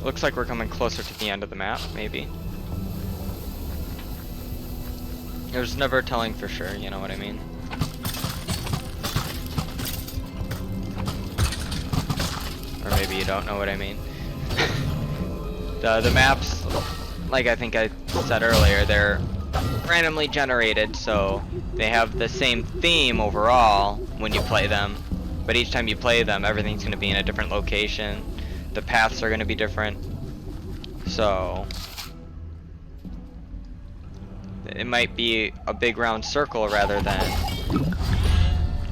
Looks like we're coming closer to the end of the map, maybe. There's never telling for sure, you know what I mean? Or maybe you don't know what I mean. The maps, like I think I said earlier, they're randomly generated, so they have the same theme overall when you play them. But each time you play them, everything's going to be in a different location. The paths are going to be different. So it might be a big round circle rather than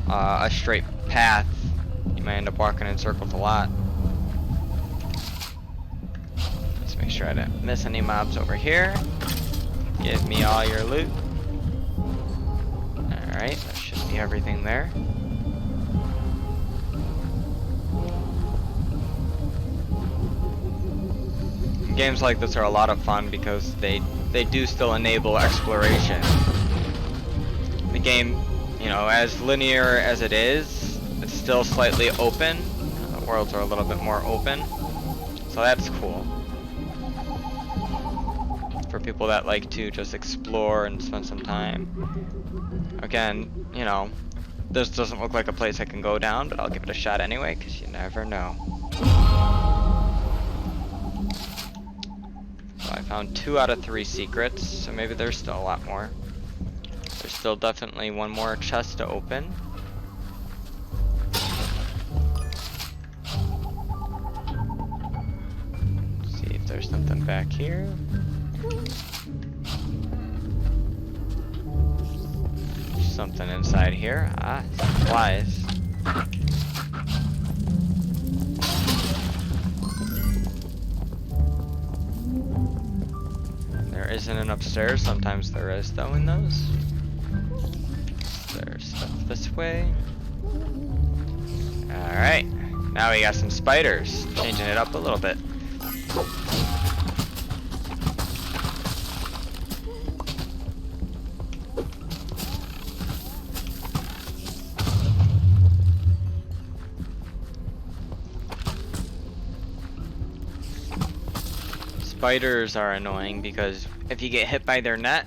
a straight path. You might end up walking in circles a lot. Let's make sure I didn't miss any mobs over here. Give me all your loot. Alright, that should be everything there. Games like this are a lot of fun because they do still enable exploration. The game, you know, as linear as it is, it's still slightly open. The worlds are a little bit more open, so that's cool. For people that like to just explore and spend some time. Again, you know, this doesn't look like a place I can go down, but I'll give it a shot anyway, because you never know. I found 2 out of 3 secrets, so maybe there's still a lot more. There's still definitely one more chest to open. See if there's something back here. Something inside here. Ah, supplies. There isn't an upstairs. Sometimes there is, though, in those. There's stuff this way. Alright. Now we got some spiders. Changing it up a little bit. Spiders are annoying because if you get hit by their net,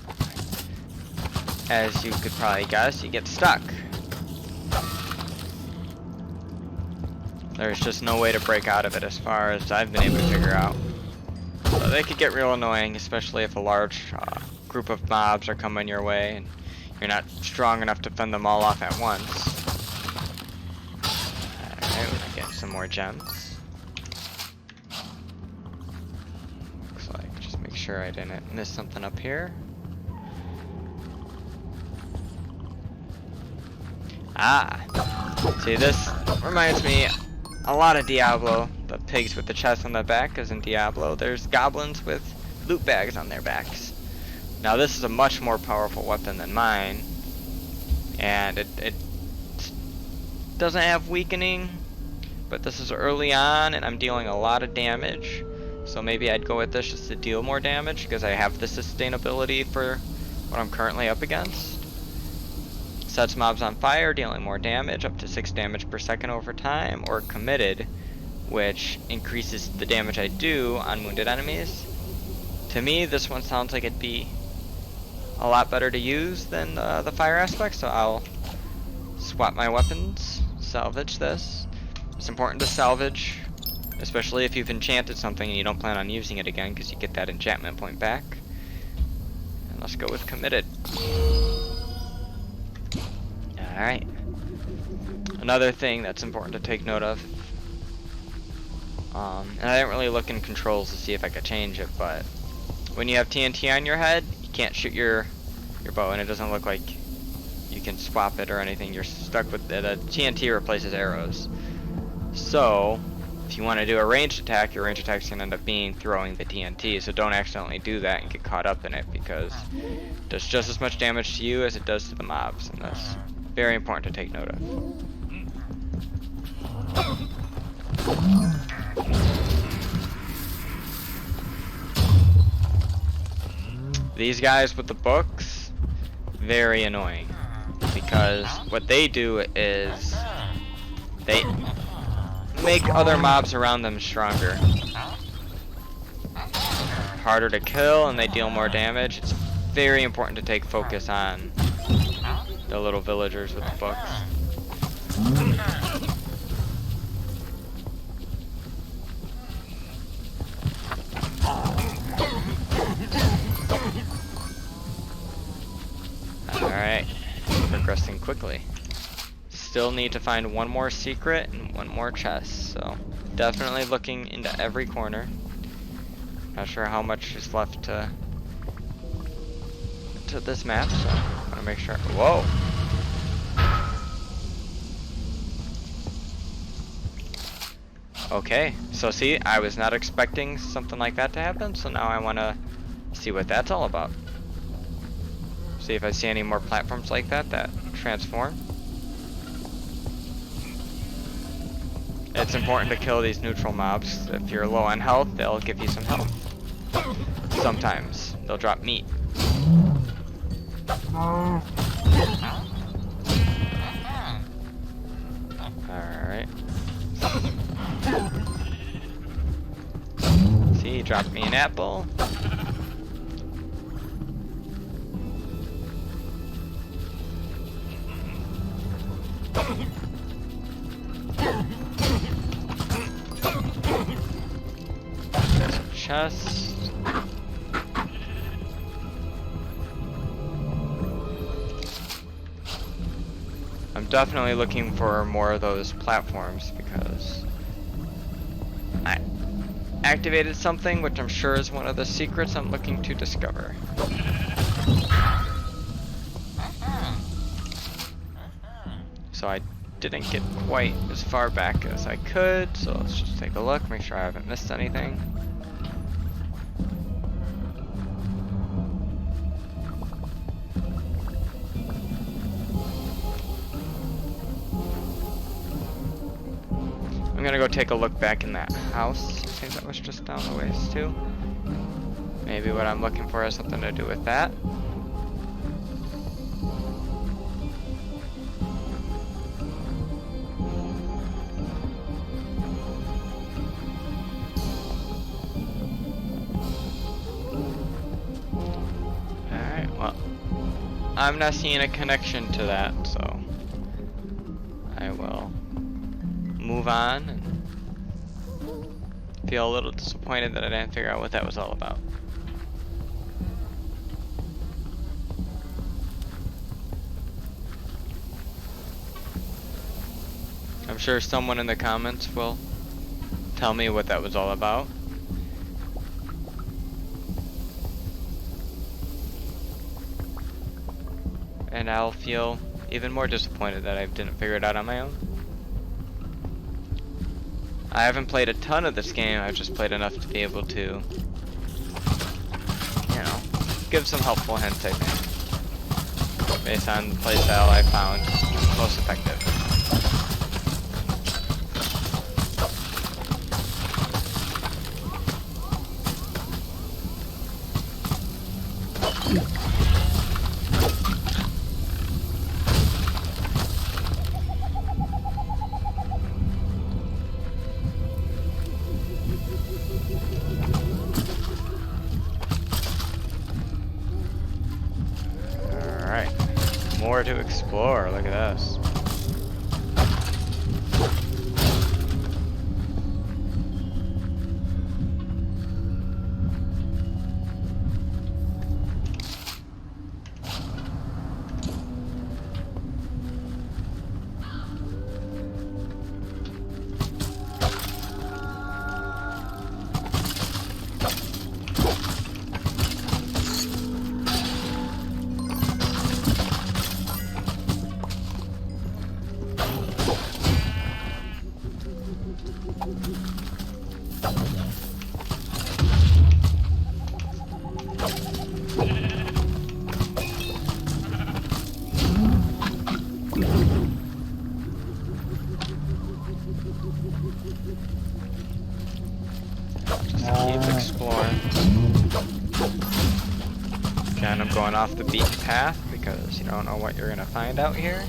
as you could probably guess, you get stuck. There's just no way to break out of it as far as I've been able to figure out. So they could get real annoying, especially if a large group of mobs are coming your way and you're not strong enough to fend them all off at once. Alright, we're gonna get some more gems. Sure I didn't miss something up here. Ah, see, this reminds me a lot of Diablo. The pigs with the chest on the back, because in Diablo there's goblins with loot bags on their backs. Now this is a much more powerful weapon than mine, and it doesn't have weakening, but this is early on and I'm dealing a lot of damage. So maybe I'd go with this just to deal more damage because I have the sustainability for what I'm currently up against. Sets mobs on fire, dealing more damage, up to 6 damage per second over time, or committed, which increases the damage I do on wounded enemies. To me, this one sounds like it'd be a lot better to use than the fire aspect, so I'll swap my weapons, salvage this. It's important to salvage, especially if you've enchanted something and you don't plan on using it again, because you get that enchantment point back. And let's go with committed. Alright. Another thing that's important to take note of, and I didn't really look in controls to see if I could change it, but when you have TNT on your head, you can't shoot your bow, and it doesn't look like you can swap it or anything. You're stuck with it. The TNT replaces arrows. So if you want to do a ranged attack, your ranged attack is going to end up being throwing the TNT, so don't accidentally do that and get caught up in it, because it does just as much damage to you as it does to the mobs, and that's very important to take note of. These guys with the books, very annoying, because what they do is they make other mobs around them stronger. harder to kill and they deal more damage. It's very important to take focus on the little villagers with the books. Alright, progressing quickly. Still need to find one more secret and one more chest, so definitely looking into every corner. Not sure how much is left to this map, so I want to make sure. Whoa! Okay, so see, I was not expecting something like that to happen, so now I want to see what that's all about. See if I see any more platforms like that that transform. It's important to kill these neutral mobs. If you're low on health, they'll give you some health. Sometimes they'll drop meat. Alright. See, he dropped me an apple. There's a chest. I'm definitely looking for more of those platforms because I activated something which I'm sure is one of the secrets I'm looking to discover. So I didn't get quite as far back as I could, so let's just take a look, make sure I haven't missed anything. I'm gonna go take a look back in that house. I think that was just down the ways too. Maybe what I'm looking for has something to do with that. Alright, well, I'm not seeing a connection to that, so I will move on and feel a little disappointed that I didn't figure out what that was all about. I'm sure someone in the comments will tell me what that was all about. And I'll feel even more disappointed that I didn't figure it out on my own. I haven't played a ton of this game, I've just played enough to be able to, you know, give some helpful hints, I think. Based on the playstyle I found most effective. More to explore, look at this. Keep exploring. Again, I'm going off the beaten path because you don't know what you're gonna find out here.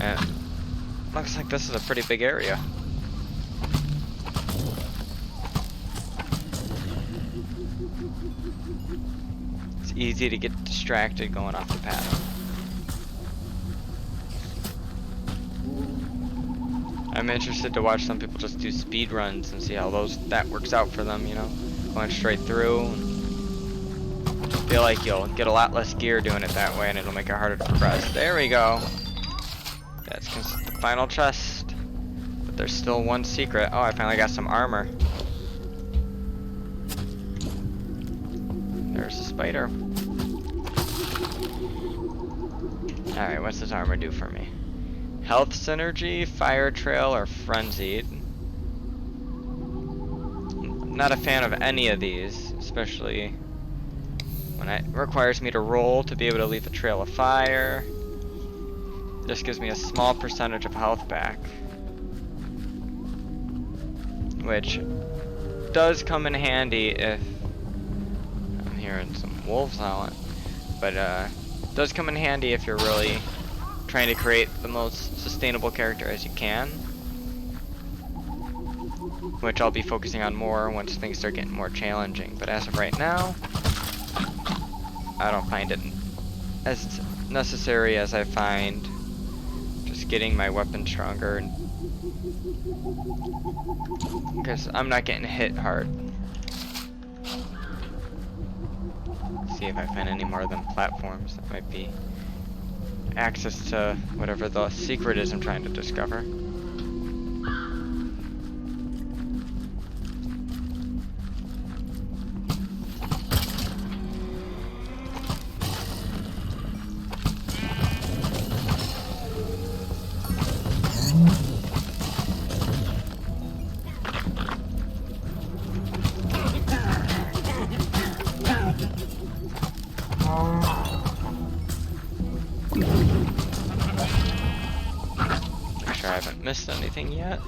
And looks like this is a pretty big area. easy to get distracted going off the path. I'm interested to watch some people just do speed runs and see how that works out for them, you know, going straight through. I feel like you'll get a lot less gear doing it that way, and it'll make it harder to progress. There we go. That's the final chest. But there's still one secret. Oh, I finally got some armor. There's a spider. Alright, what's this armor do for me? Health synergy, fire trail, or frenzied. Not a fan of any of these, especially when it requires me to roll to be able to leave a trail of fire. This gives me a small percentage of health back, which does come in handy if I'm hearing some wolves howling, but does come in handy if you're really trying to create the most sustainable character as you can, which I'll be focusing on more once things start getting more challenging. But as of right now, I don't find it as necessary as I find just getting my weapon stronger, and because I'm not getting hit hard. See if I find any more of them platforms that might be access to whatever the secret is I'm trying to discover. I haven't missed anything yet.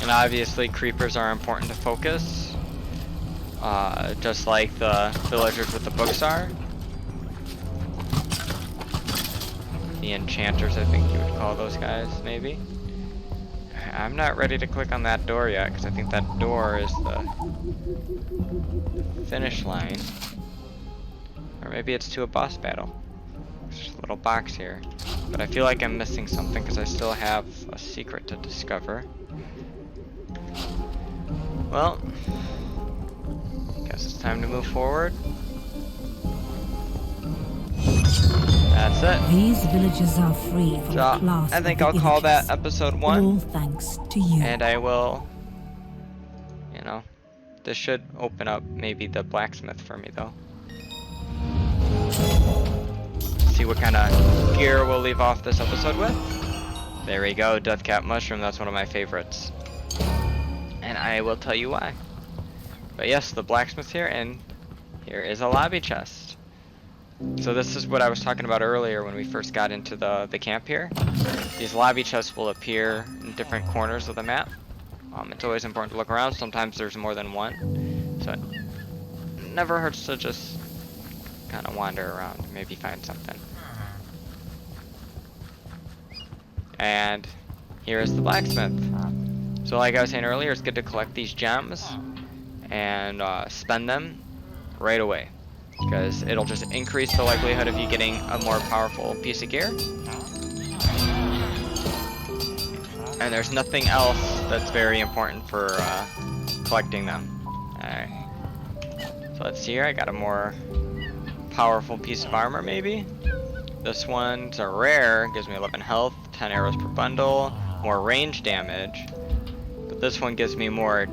And obviously creepers are important to focus, just like the villagers with the books are. The enchanters, I think you would call those guys, maybe. I'm not ready to click on that door yet, because I think that door is the finish line. Or maybe it's to a boss battle. There's just a little box here. But I feel like I'm missing something, because I still have a secret to discover. Well, guess it's time to move forward. That's it. These villages are free from the class. I think I'll call that episode 1. All thanks to you. And I will, you know, this should open up maybe the blacksmith for me though. See what kind of gear we'll leave off this episode with. There we go, Deathcap Mushroom, that's one of my favorites. And I will tell you why. But yes, the blacksmith here, and here is a lobby chest. So this is what I was talking about earlier when we first got into the camp here. These lobby chests will appear in different corners of the map. It's always important to look around. Sometimes there's more than one. So it never hurts to just kind of wander around, maybe find something. And here is the blacksmith. So like I was saying earlier, it's good to collect these gems and spend them right away, because it'll just increase the likelihood of you getting a more powerful piece of gear. And there's nothing else that's very important for collecting them. Alright. So let's see here, I got a more powerful piece of armor maybe. This one's a rare, gives me 11 health, 10 arrows per bundle, more range damage. But this one gives me more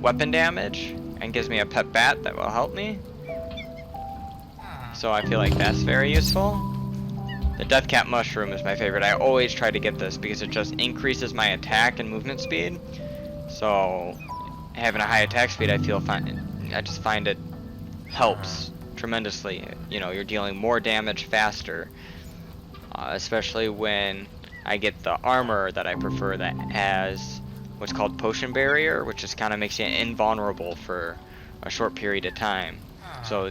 weapon damage and gives me a pet bat that will help me. So I feel like that's very useful. The Deathcap Mushroom is my favorite. I always try to get this because it just increases my attack and movement speed. So having a high attack speed, I just find it helps tremendously. You know, you're dealing more damage faster, especially when I get the armor that I prefer that has what's called Potion Barrier, which just kind of makes you invulnerable for a short period of time. So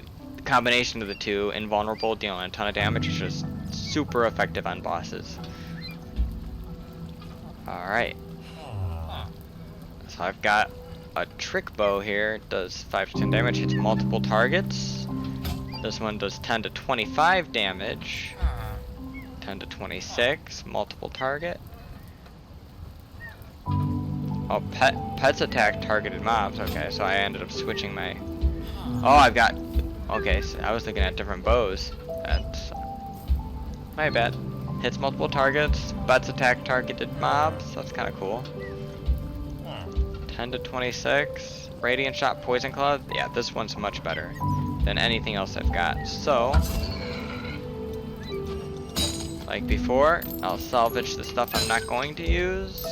combination of the two, invulnerable, dealing a ton of damage, is just super effective on bosses. Alright. So I've got a trick bow here, does 5 to 10 damage, hits multiple targets. This one does 10 to 25 damage. 10 to 26, multiple target. Oh, pets attack targeted mobs. Okay, so I ended up switching my... Oh, I've got... Okay, so I was looking at different bows. That's... My bad. Hits multiple targets, pets attack targeted mobs. That's kind of cool. 10 to 26. Radiant shot, poison cloud. Yeah, this one's much better than anything else I've got. So... like before, I'll salvage the stuff I'm not going to use.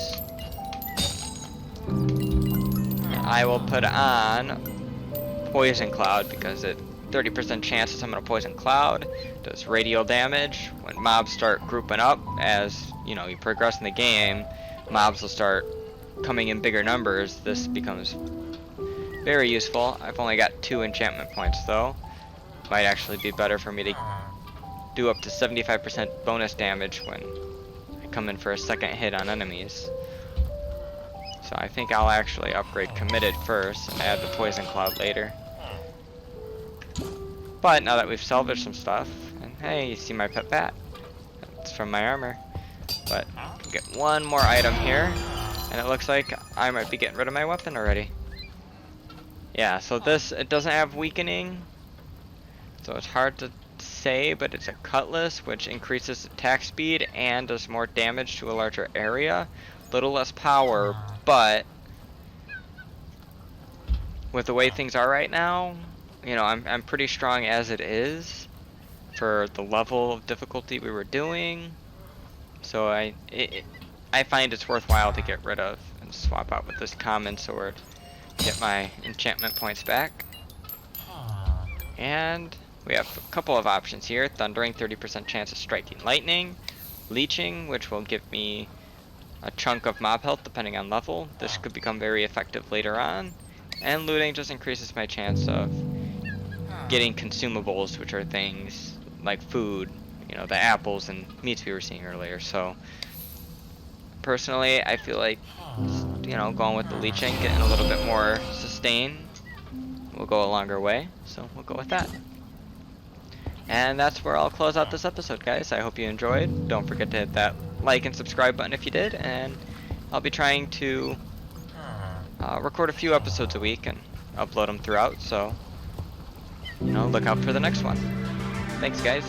I will put on Poison Cloud because it 30% chance to summon a Poison Cloud. Does radial damage. When mobs start grouping up, as you know, you progress in the game, mobs will start coming in bigger numbers. This becomes very useful. I've only got 2 enchantment points though. Might actually be better for me to do up to 75% bonus damage when I come in for a second hit on enemies. So I think I'll actually upgrade Committed first and add the Poison Cloud later. But now that we've salvaged some stuff, and hey, you see my pet bat. It's from my armor. But get one more item here, and it looks like I might be getting rid of my weapon already. Yeah, so this, it doesn't have weakening, so it's hard to say, but it's a cutlass which increases attack speed and does more damage to a larger area. Little less power, but with the way things are right now, you know, I'm pretty strong as it is for the level of difficulty we were doing. So I find it's worthwhile to get rid of and swap out with this common sword. Get my enchantment points back. And we have a couple of options here. Thundering, 30% chance of striking lightning. Leeching, which will give me a chunk of mob health depending on level. This could become very effective later on. And looting just increases my chance of getting consumables, which are things like food, you know, the apples and meats we were seeing earlier. So personally, I feel like, you know, going with the leeching, getting a little bit more sustain will go a longer way. So we'll go with that. And that's where I'll close out this episode, guys. I hope you enjoyed. Don't forget to hit that like and subscribe button if you did, and I'll be trying to record a few episodes a week and upload them throughout, so you know, look out for the next one. Thanks, guys.